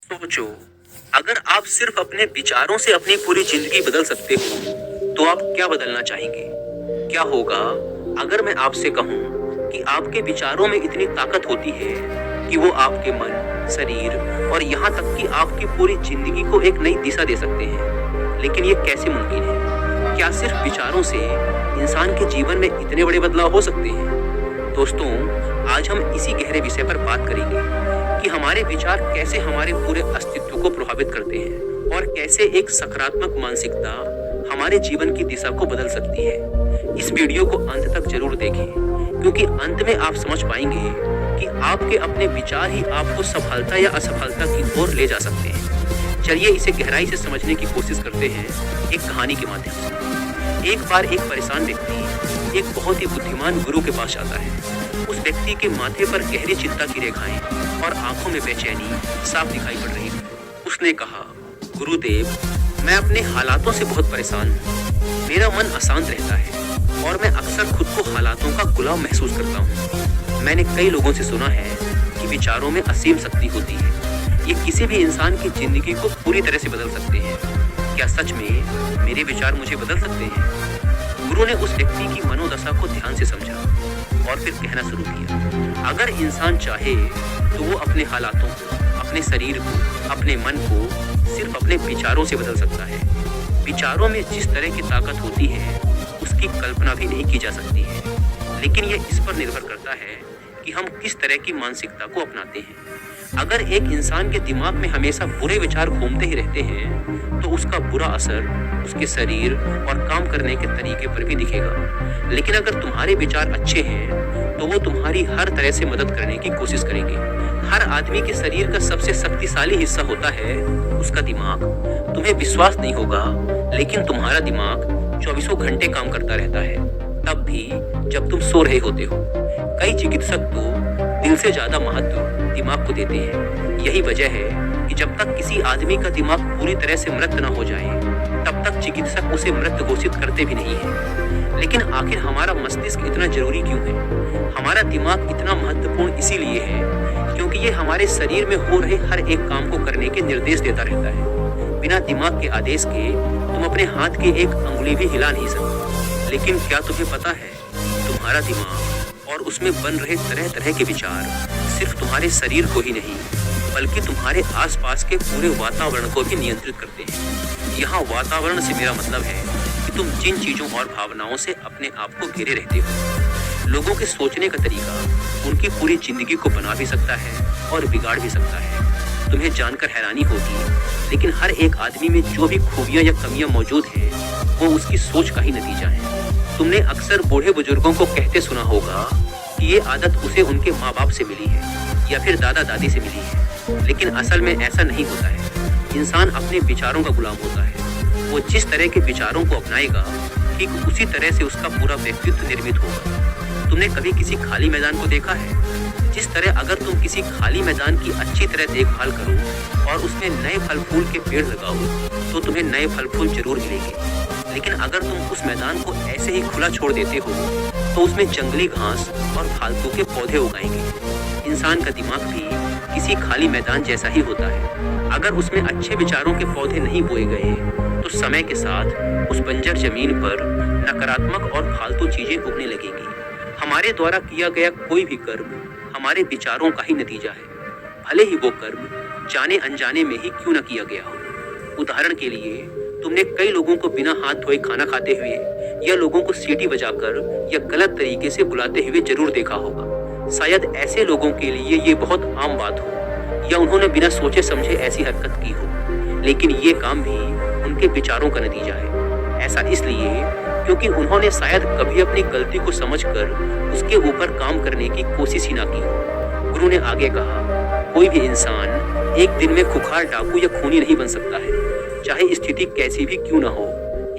सोचो, अगर आप सिर्फ अपने विचारों से अपनी पूरी जिंदगी बदल सकते हो, तो आप क्या बदलना चाहेंगे? क्या होगा अगर मैं आपसे कहूँ कि आपके विचारों में इतनी ताकत होती है कि वो आपके मन, शरीर और यहाँ तक कि आपकी पूरी जिंदगी को एक नई दिशा दे सकते हैं? लेकिन ये कैसे मुमकिन है? क्या सिर्फ विचारों से इंसान के जीवन में इतने बड़े बदलाव हो सकते हैं? दोस्तों, आज हम इसी गहरे विषय पर बात करेंगे कि हमारे विचार कैसे हमारे पूरे अस्तित्व को प्रभावित करते हैं और कैसे एक सकारात्मक मानसिकता हमारे जीवन की दिशा को बदल सकती है। इस वीडियो को अंत तक जरूर देखें, क्योंकि अंत में आप समझ पाएंगे कि आपके अपने विचार ही आपको सफलता या असफलता की ओर ले जा सकते हैं। चलिए इसे गहराई से समझने की कोशिश करते हैं एक कहानी के माध्यम से। एक बार एक परेशान व्यक्ति एक बहुत ही बुद्धिमान गुरु के पास आता है। उस व्यक्ति के माथे पर गहरी चिंता की रेखाएं और आंखों में बेचैनी साफ दिखाई पड़ रही थी। उसने कहा, गुरुदेव, मैं अपने हालातों से बहुत परेशान हूँ। मेरा मन अशांत रहता है और मैं अक्सर खुद को हालातों का गुलाम महसूस करता हूँ। मैंने कई लोगों से सुना है कि विचारों में असीम शक्ति होती है। ये किसी भी इंसान की जिंदगी को पूरी तरह से बदल सकते हैं। क्या सच में मेरे विचार मुझे बदल सकते हैं? गुरु ने उस व्यक्ति की मनोदशा को ध्यान से समझा और फिर कहना शुरू किया, अगर इंसान चाहे तो वो अपने हालातों को, अपने शरीर को, अपने मन को सिर्फ अपने विचारों से बदल सकता है। विचारों में जिस तरह की ताकत होती है उसकी कल्पना भी नहीं की जा सकती है, लेकिन ये इस पर निर्भर करता है कि हम किस तरह की मानसिकता को अपनाते हैं। अगर एक इंसान के दिमाग में हमेशा बुरे विचार घूमते ही रहते हैं तो उसका बुरा असर उसके शरीर और काम करने के तरीके पर भी दिखेगा। लेकिन अगर तुम्हारे विचार अच्छे हैं तो वो तुम्हारी हर तरह से मदद करने की कोशिश करेंगे। हर आदमी के शरीर का सबसे शक्तिशाली हिस्सा होता है उसका दिमाग। तुम्हें विश्वास नहीं होगा, लेकिन तुम्हारा दिमाग 24 घंटे काम करता रहता है, तब भी जब तुम सो रहे होते हो। कई चिकित्सक तो दिल से ज्यादा महत्व दिमाग को देते हैं। यही वजह है कि जब तक किसी आदमी का दिमाग पूरी तरह से मृत न हो जाए, तब तक चिकित्सक उसे मृत घोषित करते भी नहीं है। लेकिन आखिर हमारा मस्तिष्क इतना जरूरी क्यों है? हमारा दिमाग इतना महत्वपूर्ण इसीलिए है क्योंकि ये हमारे शरीर में हो रहे हर एक काम को करने के निर्देश देता रहता है। बिना दिमाग के आदेश के तुम अपने हाथ की एक अंगुली भी हिला नहीं सकते। लेकिन क्या तुम्हें पता है, तुम्हारा दिमाग और उसमें बन रहे तरह तरह के विचार सिर्फ तुम्हारे शरीर को ही नहीं, बल्कि तुम्हारे आसपास के पूरे वातावरण को भी नियंत्रित करते हैं। यहाँ वातावरण से मेरा मतलब है कि तुम जिन चीजों और भावनाओं से अपने आप को घेरे रहते हो। लोगों के सोचने का तरीका उनकी पूरी जिंदगी को बना भी सकता है और बिगाड़ भी सकता है। तुम्हें जानकर हैरानी होगी, लेकिन हर एक आदमी में जो भी खूबियां या कमियां मौजूद हैं, वो उसकी सोच का ही नतीजा है। तुमने अक्सर बूढ़े बुजुर्गों को कहते सुना होगा कि ये आदत उसे उनके माँ बाप से मिली है या फिर दादा दादी से मिली है, लेकिन असल में ऐसा नहीं होता है। इंसान अपने विचारों का गुलाम होता है। वो जिस तरह के विचारों को अपनाएगा, ठीक उसी तरह से उसका पूरा व्यक्तित्व निर्मित होगा। तुमने कभी किसी खाली मैदान को देखा है? जिस तरह अगर तुम किसी खाली मैदान की अच्छी तरह देखभाल करो और उसमें नए फल फूल के पेड़ लगाओ, तो तुम्हें नए फल फूल जरूर मिलेंगे। लेकिन अगर तुम उस मैदान को ऐसे ही खुला छोड़ देते हो, तो उसमें जंगली घास और फालतू के पौधे उगाएंगे। इंसान का दिमाग भी किसी खाली मैदान जैसा ही होता है। अगर उसमें अच्छे विचारों के पौधे नहीं बोए गए, तो समय के साथ उस बंजर जमीन पर नकारात्मक और फालतू चीजें उगने लगेंगी। हमारे द्वारा किया गया कोई भी कर्म हमारे विचारों का ही नतीजा है, भले ही वो कर्म जाने अनजाने में ही क्यों न किया गया हो। उदाहरण के लिए, तुमने कई लोगों को बिना हाथ धोए खाना खाते हुए या लोगों को सीटी बजाकर या गलत तरीके से बुलाते हुए जरूर देखा होगा। शायद ऐसे लोगों के लिए ये बहुत आम बात हो या उन्होंने बिना सोचे समझे ऐसी हरकत की हो, लेकिन ये काम भी उनके विचारों का नतीजा है। ऐसा इसलिए क्योंकि उन्होंने शायद कभी अपनी गलती को समझकर उसके ऊपर काम करने की कोशिश ही ना की हो। गुरु ने आगे कहा, कोई भी इंसान एक दिन में खुखार डाकू या खूनी नहीं बन सकता है, चाहे स्थिति कैसी भी क्यों ना हो।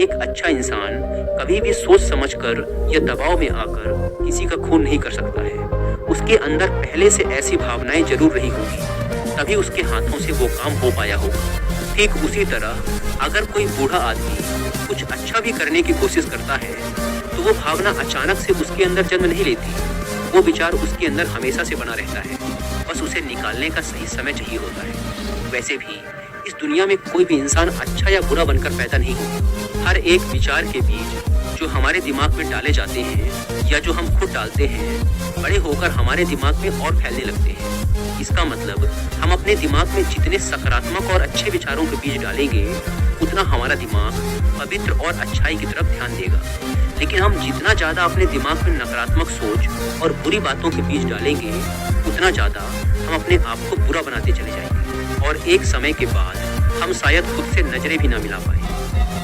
एक अच्छा इंसान कभी भी सोच समझकर या दबाव में आकर किसी का खून नहीं कर सकता है। उसके अंदर पहले से ऐसी भावनाएं जरूर रही होगी, तभी उसके हाथों से वो काम हो पाया होगा। ठीक उसी तरह अगर कोई बूढ़ा आदमी कुछ अच्छा भी करने की कोशिश करता है, तो वो भावना अचानक से उसके अंदर जन्म नहीं लेती। वो विचार उसके अंदर हमेशा से बना रहता है, बस उसे निकालने का सही समय चाहिए होता है। वैसे भी इस दुनिया में कोई भी इंसान अच्छा या बुरा बनकर पैदा नहीं हुआ। हर एक विचार के बीज जो हमारे दिमाग में डाले जाते हैं या जो हम खुद डालते हैं, बड़े होकर हमारे दिमाग में और फैलने लगते हैं। इसका मतलब हम अपने दिमाग में जितने सकारात्मक और अच्छे विचारों के बीज डालेंगे, उतना हमारा दिमाग पवित्र और अच्छाई की तरफ ध्यान देगा। लेकिन हम जितना ज़्यादा अपने दिमाग में नकारात्मक सोच और बुरी बातों के बीज डालेंगे, उतना ज़्यादा हम अपने आप को बुरा बनाते चले जाएंगे और एक समय के बाद हम शायद खुद से नजरें भी ना मिला पाए।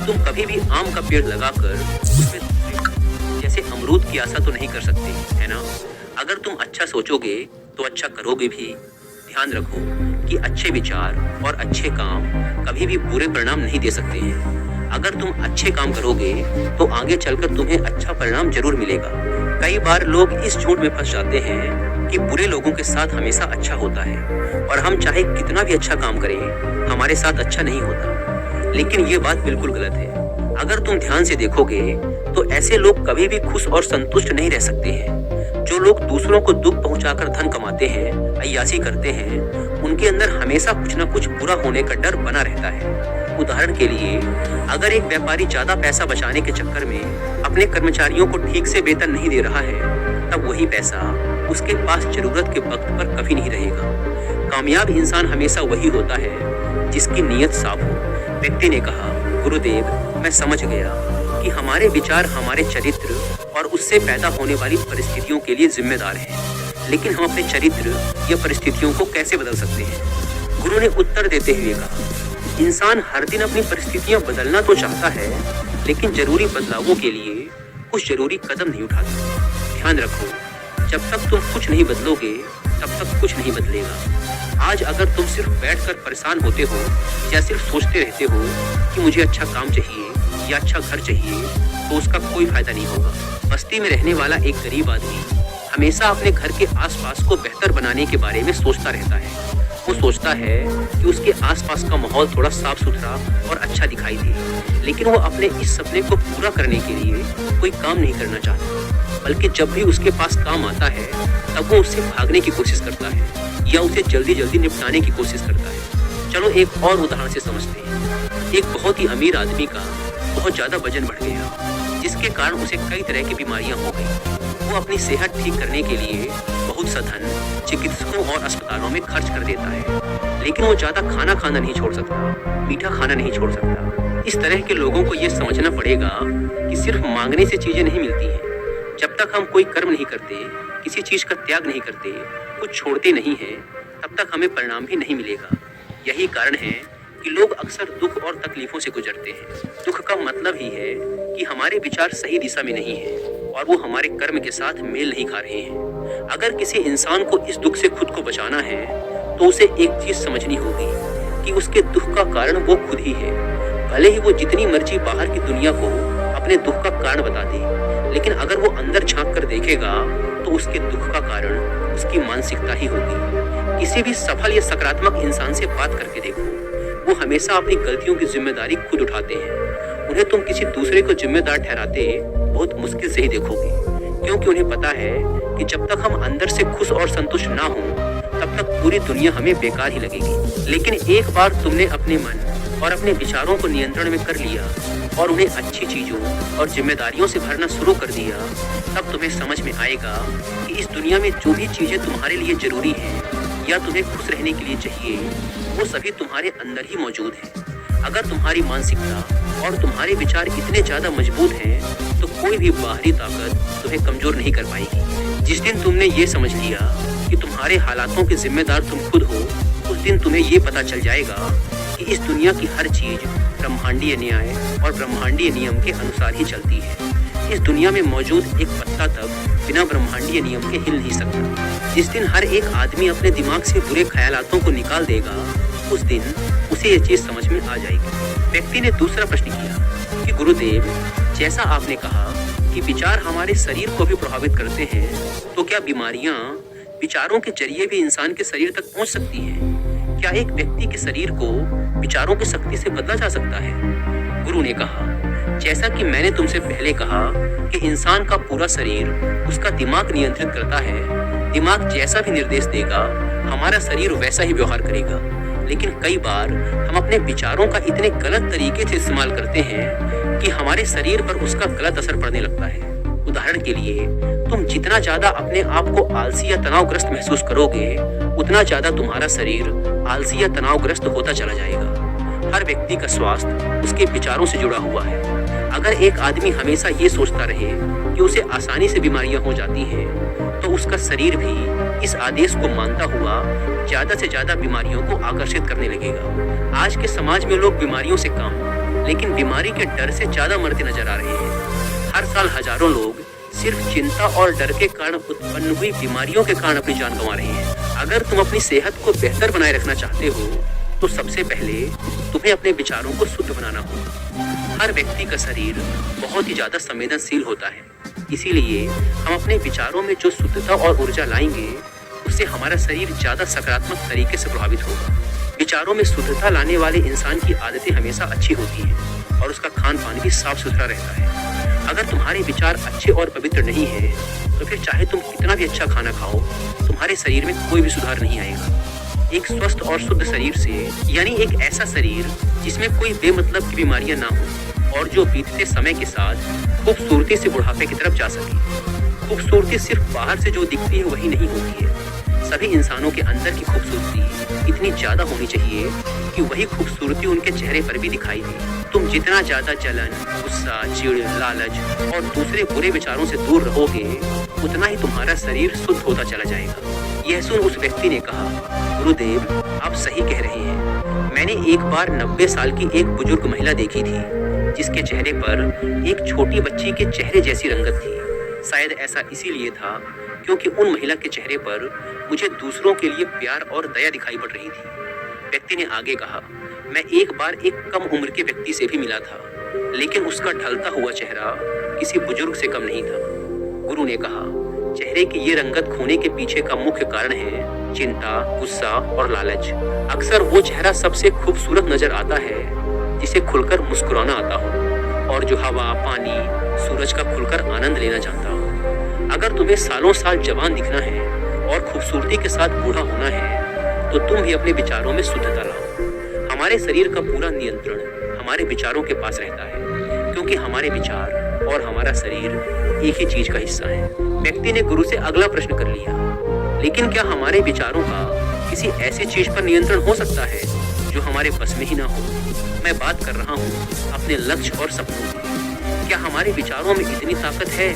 तुम कभी भी आम का पेड़ लगाकर उसमें जैसे अमरूद की आशा तो नहीं कर सकते, है ना? अगर तुम अच्छा सोचोगे तो अच्छा करोगे भी। ध्यान रखो कि अच्छे विचार और अच्छे काम कभी भी बुरे परिणाम नहीं दे सकते हैं। अगर तुम अच्छे काम करोगे तो आगे चलकर तुम्हें अच्छा परिणाम जरूर मिलेगा। कई बार लोग इस झूठ में फंस जाते हैं कि बुरे लोगों के साथ हमेशा अच्छा होता है और हम चाहे कितना भी अच्छा काम करें, हमारे साथ अच्छा नहीं होता। लेकिन ये बात बिल्कुल गलत है। अगर तुम ध्यान से देखोगे तो ऐसे लोग कभी भी खुश और संतुष्ट नहीं रह सकते हैं। जो लोग दूसरों को दुख पहुंचाकर धन कमाते हैं, अय्याशी करते हैं, उनके अंदर हमेशा कुछ न कुछ बुरा होने का डर बना रहता है। उदाहरण के लिए, अगर एक व्यापारी ज्यादा पैसा बचाने के चक्कर में अपने कर्मचारियों को ठीक से वेतन नहीं दे रहा है, तब वही पैसा उसके पास जरूरत के वक्त पर कभी नहीं रहेगा। कामयाब इंसान हमेशा वही होता है जिसकी नीयत साफ हो। व्यक्ति ने कहा, गुरुदेव, मैं समझ गया कि हमारे विचार हमारे चरित्र और उससे पैदा होने वाली परिस्थितियों के लिए जिम्मेदार हैं, लेकिन हम अपने चरित्र या परिस्थितियों को कैसे बदल सकते हैं? गुरु ने उत्तर देते हुए कहा, इंसान हर दिन अपनी परिस्थितियां बदलना तो चाहता है, लेकिन जरूरी बदलावों के लिए कुछ जरूरी कदम नहीं उठाता। ध्यान रखो, जब तक तुम कुछ नहीं बदलोगे तब तक कुछ नहीं बदलेगा। आज अगर तुम सिर्फ बैठकर परेशान होते हो या सिर्फ सोचते रहते हो कि मुझे अच्छा काम चाहिए या अच्छा घर चाहिए, तो उसका कोई फायदा नहीं होगा। बस्ती में रहने वाला एक गरीब आदमी हमेशा अपने घर के आसपास को बेहतर बनाने के बारे में सोचता रहता है। वो सोचता है कि उसके आसपास का माहौल थोड़ा साफ सुथरा और अच्छा दिखाई दे, लेकिन वो अपने इस सपने को पूरा करने के लिए कोई काम नहीं करना चाहता, बल्कि जब भी उसके पास काम आता है तब वो उससे भागने की कोशिश करता है या उसे जल्दी जल्दी निपटाने की कोशिश करता है। चलो एक और उदाहरण से समझते हैं। एक बहुत ही अमीर आदमी का बहुत ज़्यादा वजन बढ़ गया, जिसके कारण उसे कई तरह की बीमारियां हो गई। वो अपनी सेहत ठीक करने के लिए बहुत सा धन चिकित्सकों और अस्पतालों में खर्च कर देता है, लेकिन वो ज़्यादा खाना खाना नहीं छोड़ सकता, मीठा खाना नहीं छोड़ सकता। इस तरह के लोगों को ये समझना पड़ेगा कि सिर्फ मांगने से चीज़ें नहीं मिलती हैं। जब तक हम कोई कर्म नहीं करते, किसी चीज़ का त्याग नहीं करते, कुछ छोड़ते नहीं हैं, तब तक हमें परिणाम भी नहीं मिलेगा। यही कारण है कि लोग अक्सर दुख और तकलीफों से गुजरते हैं। दुख का मतलब ही है कि हमारे विचार सही दिशा में नहीं है और वो हमारे कर्म के साथ मेल नहीं खा रहे हैं। अगर किसी इंसान को इस दुख से खुद को बचाना है तो उसे एक चीज समझनी होगी कि उसके दुख का कारण वो खुद ही है। भले ही वो जितनी मर्जी बाहर की दुनिया को अपने दुख का कारण बता दे, लेकिन अगर वो अंदर झांक कर देखेगा तो उसके दुख का कारण उसकी मानसिकता ही होगी। किसी भी सफल या सकारात्मक इंसान से बात करके देखो, वो हमेशा अपनी गलतियों की जिम्मेदारी खुद उठाते हैं। उन्हें तुम किसी दूसरे को जिम्मेदार ठहराते बहुत मुश्किल से ही देखोगे, क्योंकि उन्हें पता है कि जब तक हम अंदर से खुश और संतुष्ट ना हों, तब तक पूरी दुनिया हमें बेकार ही लगेगी। लेकिन एक बार तुमने अपने मन और अपने विचारों को नियंत्रण में कर लिया और उन्हें अच्छी चीजों और जिम्मेदारियों से भरना शुरू कर दिया, तब तुम्हें समझ में आएगा कि इस दुनिया में जो भी चीजें तुम्हारे लिए जरूरी हैं या तुम्हें खुश रहने के लिए चाहिए, वो सभी तुम्हारे अंदर ही मौजूद हैं। अगर तुम्हारी मानसिकता और तुम्हारे विचार इतने ज्यादा मजबूत हैं तो कोई भी बाहरी ताकत तुम्हें कमजोर नहीं कर पाएगी। जिस दिन तुमने ये समझ लिया कि तुम्हारे हालातों के जिम्मेदार तुम खुद हो, उस दिन तुम्हें ये पता चल जाएगा कि इस दुनिया की हर चीज ब्रह्मांडीय न्याय और ब्रह्मांडीय नियम के अनुसार ही चलती है। इस दुनिया में मौजूद एक पत्ता तक बिना ब्रह्मांडीय नियम के हिल नहीं सकता। जिस दिन हर एक आदमी अपने दिमाग से बुरे ख्यालातों को निकाल देगा, उस दिन उसे ये चीज समझ में आ जाएगी। व्यक्ति ने दूसरा प्रश्न किया कि गुरुदेव, जैसा आपने कहा कि विचार हमारे शरीर को भी प्रभावित करते हैं, तो क्या बीमारियां विचारों के जरिए भी इंसान के शरीर तक पहुंच सकती हैं? क्या एक व्यक्ति के शरीर को विचारों की शक्ति से बदला जा सकता है? गुरु ने कहा, जैसा कि मैंने तुमसे पहले कहा कि इंसान का पूरा शरीर उसका दिमाग नियंत्रित करता है। दिमाग जैसा भी निर्देश देगा, हमारा शरीर वैसा ही व्यवहार करेगा। लेकिन कई बार हम अपने विचारों का इतने गलत तरीके से इस्तेमाल करते हैं कि हमारे शरीर पर उसका गलत असर पड़ने लगता है। उदाहरण के लिए, तुम जितना ज्यादा अपने आप को आलसी या तनावग्रस्त महसूस करोगे, उतना ज्यादा तुम्हारा शरीर आलसी या तनावग्रस्त होता चला जाएगा। हर व्यक्ति का स्वास्थ्य उसके विचारों से जुड़ा हुआ है। अगर एक आदमी हमेशा ये सोचता रहे कि उसे आसानी से बीमारियां हो जाती हैं, तो उसका शरीर भी इस आदेश को मानता हुआ ज्यादा से ज्यादा बीमारियों को आकर्षित करने लगेगा। आज के समाज में लोग बीमारियों से कम, लेकिन बीमारी के डर से ज्यादा मरते नजर आ रहे हैं। हर साल हजारों लोग सिर्फ चिंता और डर के कारण उत्पन्न हुई बीमारियों के कारण अपनी जान गंवा रहे हैं। अगर तुम अपनी सेहत को बेहतर बनाए रखना चाहते हो, तो सबसे पहले तुम्हें अपने विचारों को शुद्ध बनाना होगा। हर व्यक्ति का शरीर बहुत ही ज्यादा संवेदनशील होता है, इसीलिए हम अपने विचारों में जो शुद्धता और ऊर्जा लाएंगे, उससे हमारा शरीर ज्यादा सकारात्मक तरीके से प्रभावित होगा। विचारों में शुद्धता लाने वाले इंसान की आदतें हमेशा अच्छी होती हैं और उसका खान पान भी साफ सुथरा रहता है। अगर तुम्हारे विचार अच्छे और पवित्र नहीं है, तो फिर चाहे तुम कितना भी अच्छा खाना खाओ, तुम्हारे शरीर में कोई भी सुधार नहीं आएगा। एक स्वस्थ और शुद्ध शरीर से, यानी एक ऐसा शरीर जिसमें कोई बेमतलब की बीमारियां ना हो और जो बीतते समय के साथ खूबसूरती से बुढ़ापे की तरफ जा सके। खूबसूरती सिर्फ बाहर से जो दिखती है वही नहीं होती है। सभी इंसानों के अंदर की खूबसूरती इतनी ज्यादा होनी चाहिए कि वही खूबसूरती उनके चेहरे पर भी दिखाई दे। तुम जितना ज्यादा जलन, गुस्सा, चिढ़, लालच और दूसरे बुरे विचारों से दूर रहोगे, उतना ही तुम्हारा शरीर शुद्ध होता चला जाएगा। यह सुन उस व्यक्ति ने कहा, गुरुदेव, आप सही कह रहे हैं। मैंने एक बार 90 साल की एक बुजुर्ग महिला देखी थी, जिसके चेहरे पर एक छोटी बच्ची के चेहरे जैसी रंगत थी। शायद ऐसा इसीलिए था क्योंकि उन महिला के चेहरे पर मुझे दूसरों के लिए प्यार और दया दिखाई पड़ रही थी। व्यक्ति ने आगे कहा, मैं एक बार एक कम उम्र के व्यक्ति से भी मिला था, लेकिन उसका ढलता हुआ चेहरा किसी बुजुर्ग से कम नहीं था। गुरु ने कहा, चेहरे की ये रंगत खोने के पीछे का मुख्य कारण है चिंता, गुस्सा और लालच। अक्सर वो चेहरा सबसे खूबसूरत नजर आता है जिसे खुलकर मुस्कुराना आता हो और जो हवा, पानी, सूरज का खुलकर आनंद लेना चाहता हो। अगर तुम्हें सालों साल जवान दिखना है और खूबसूरती के साथ बूढ़ा होना है, तो तुम भी अपने विचारों में शुद्धता लाओ। हमारे शरीर का पूरा नियंत्रण हमारे विचारों के पास रहता है, क्योंकि हमारे विचार और हमारा शरीर एक ही चीज का हिस्सा है। व्यक्ति ने गुरु से अगला प्रश्न कर लिया, लेकिन क्या हमारे विचारों का किसी ऐसी चीज पर नियंत्रण हो सकता है जो हमारे बस में ही ना हो? मैं बात कर रहा हूँ अपने लक्ष्य और सपनों की। क्या हमारे विचारों में इतनी ताकत है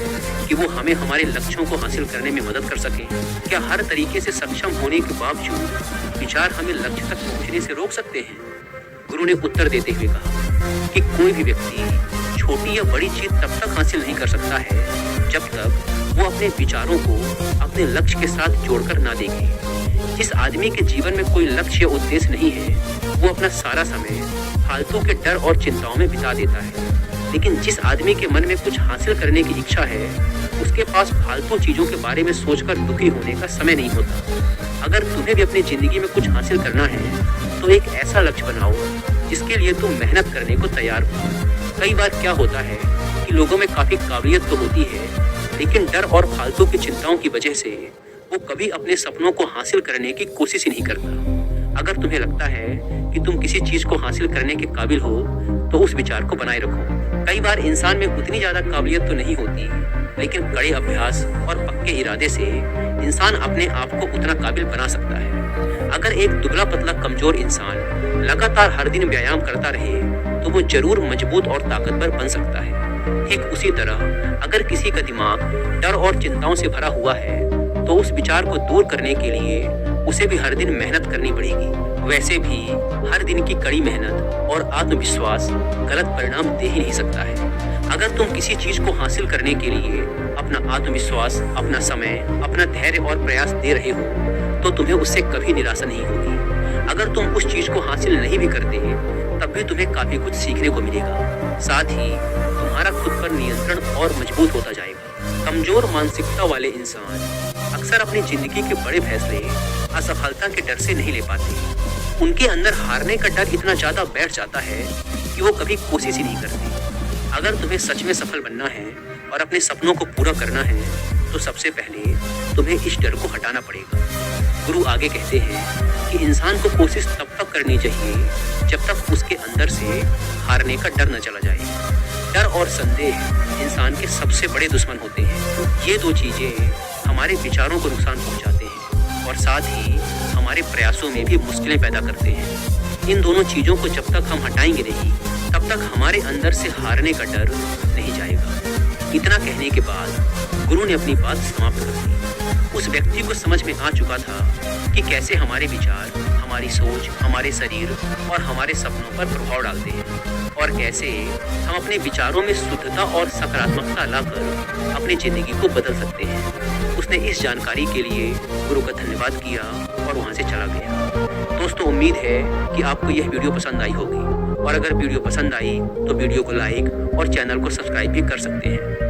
कि वो हमें हमारे लक्ष्यों को हासिल करने में मदद कर सके? क्या हर तरीके से सक्षम होने के बावजूद विचार हमें लक्ष्य तक पहुंचने से रोक सकते हैं? गुरु ने उत्तर देते हुए कहा कि कोई भी व्यक्ति छोटी या बड़ी चीज तब तक हासिल नहीं कर सकता है जब तक वो अपने विचारों को अपने लक्ष्य के साथ जोड़कर ना देखे। जिस आदमी के जीवन में कोई लक्ष्य या उद्देश्य नहीं है, वो अपना सारा समय फालतू के डर और चिंताओं में बिता देता है। लेकिन जिस आदमी के मन में कुछ हासिल करने की इच्छा है, उसके पास फालतू चीजों के बारे में सोचकर दुखी होने का समय नहीं होता। अगर तुम्हें भी अपनी जिंदगी में कुछ हासिल करना है, तो एक ऐसा लक्ष्य बनाओ जिसके लिए तुम मेहनत करने को तैयार हो। कई बार क्या होता है कि लोगों में काफी काबिलियत तो होती है, लेकिन डर और फालतू की चिंताओं की वजह से वो कभी अपने सपनों को हासिल करने की कोशिश ही नहीं करता। अगर तुम्हें लगता है कि तुम किसी चीज को हासिल करने के काबिल हो, तो उस विचार को बनाए रखो। कई बार इंसान में उतनी ज्यादा काबिलियत तो नहीं होती, लेकिन कड़े अभ्यास और पक्के इरादे से इंसान अपने आप को उतना काबिल बना सकता है। अगर एक दुबला पतला कमजोर इंसान लगातार हर दिन व्यायाम करता रहे, तो वो जरूर मजबूत और ताकतवर बन सकता है। ठीक उसी तरह अगर किसी का दिमाग डर और चिंताओं से भरा हुआ है, तो उस विचार को दूर करने के लिए उसे भी हर दिन मेहनत करनी पड़ेगी। वैसे भी हर दिन की कड़ी मेहनत और आत्मविश्वास गलत परिणाम दे ही नहीं सकता है। अगर तुम किसी चीज को हासिल करने के लिए अपना आत्मविश्वास, अपना समय, अपना धैर्य और प्रयास दे रहे हो, तो तुम्हें उससे कभी निराशा नहीं होगी। अगर तुम उस चीज को हासिल नहीं भी करते, तब भी तुम्हें काफी कुछ सीखने को मिलेगा। साथ ही तुम्हारा खुद पर नियंत्रण और मजबूत होता जाएगा। कमजोर मानसिकता वाले इंसान अक्सर अपनी जिंदगी के बड़े फैसले असफलता के डर से नहीं ले पाते। उनके अंदर हारने का डर इतना ज्यादा बैठ जाता है कि वो कभी कोशिश ही नहीं करते। अगर तुम्हें सच में सफल बनना है, और अपने सपनों को पूरा करना है तो सबसे पहले तुम्हें इस डर को हटाना पड़ेगा। गुरु आगे कहते हैं कि इंसान को कोशिश तब तक करनी चाहिए जब तक उसके अंदर से हारने का डर न चला जाए। डर और संदेह इंसान के सबसे बड़े दुश्मन होते हैं। ये दो चीजें हमारे विचारों को नुकसान पहुंचाते हैं और साथ ही हमारे प्रयासों में भी मुश्किलें पैदा करते हैं। इन दोनों चीजों को जब तक हम हटाएंगे नहीं तब तक हमारे अंदर से हारने का डर नहीं जाएगा। इतना कहने के बाद गुरु ने अपनी बात समाप्त कर दी। उस व्यक्ति को समझ में आ चुका था कि कैसे हमारे विचार, हमारी सोच, हमारे शरीर और हमारे सपनों पर प्रभाव डालते हैं और कैसे हम अपने विचारों में शुद्धता और सकारात्मकता लाकर अपनी जिंदगी को बदल सकते हैं। उसने इस जानकारी के लिए गुरु का धन्यवाद किया और वहां से चला गया। दोस्तों, उम्मीद है कि आपको यह वीडियो पसंद आई होगी और अगर वीडियो पसंद आई तो वीडियो को लाइक और चैनल को सब्सक्राइब भी कर सकते हैं।